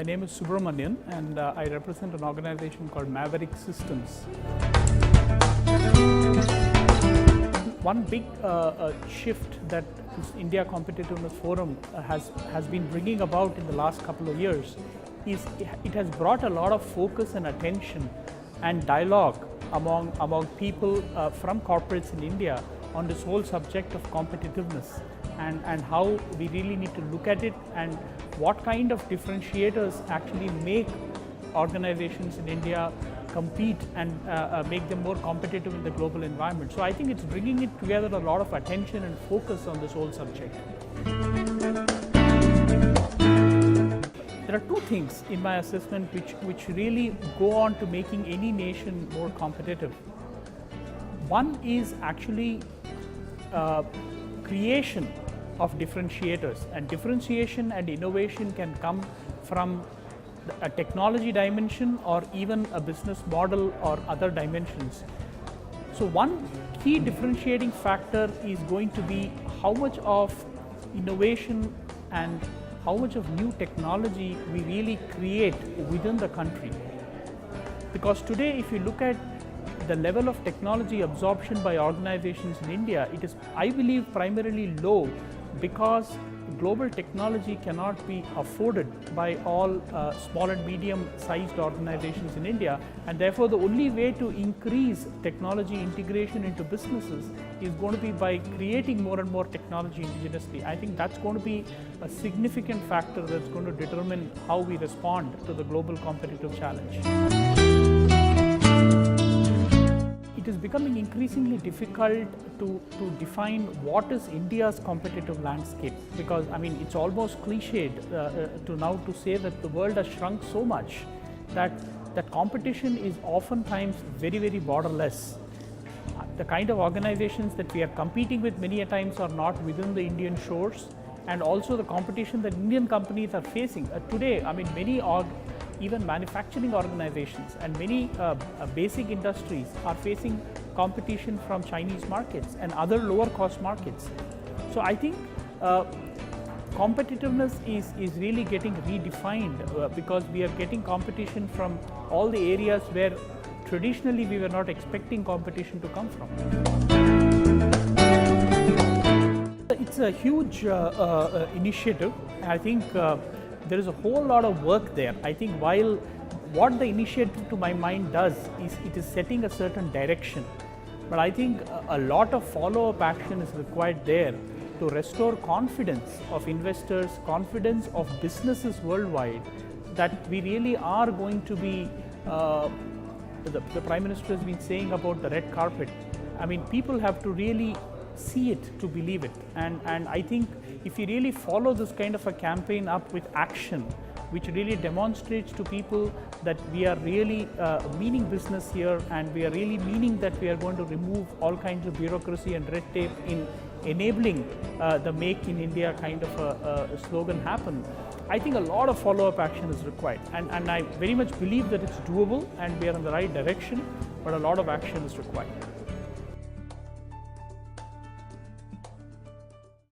My name is Subramanian and I represent an organization called Maverick Systems. One big shift that this India Competitiveness Forum has been bringing about in the last couple of years is it has brought a lot of focus and attention and dialogue among people from corporates in India on this whole subject of competitiveness and how we really need to look at it and what kind of differentiators actually make organizations in India compete and make them more competitive in the global environment. So I think it's bringing it together a lot of attention and focus on this whole subject. There are two things in my assessment which really go on to making any nation more competitive. One is actually creation of differentiators, and differentiation and innovation can come from a technology dimension or even a business model or other dimensions. So one key differentiating factor is going to be how much of innovation and how much of new technology we really create within the country. Because today, if you look at the level of technology absorption by organizations in India, it is, I believe, primarily low because global technology cannot be afforded by all small and medium sized organizations in India, and therefore the only way to increase technology integration into businesses is going to be by creating more and more technology indigenously. I think that's going to be a significant factor that's going to determine how we respond to the global competitive challenge. It is becoming increasingly difficult to define what is India's competitive landscape, because I mean it's almost cliched to say that the world has shrunk so much that competition is oftentimes very borderless. The kind of organizations that we are competing with many a times are not within the Indian shores, and also the competition that Indian companies are facing today. I mean even manufacturing organizations and many basic industries are facing competition from Chinese markets and other lower cost markets. So I think competitiveness is really getting redefined because we are getting competition from all the areas where traditionally we were not expecting competition to come from. It's a huge initiative. I think there is a whole lot of work there. I think while what the initiative to my mind does is it is setting a certain direction, but I think a lot of follow-up action is required there to restore confidence of investors, confidence of businesses worldwide that we really are going to be, the Prime Minister has been saying about the red carpet. I mean, people have to really see it to believe it, and I think if you really follow this kind of a campaign up with action which really demonstrates to people that we are really meaning business here and we are really meaning that we are going to remove all kinds of bureaucracy and red tape in enabling the Make in India kind of a slogan happen, I think a lot of follow-up action is required, and I very much believe that it's doable and we are in the right direction, but a lot of action is required.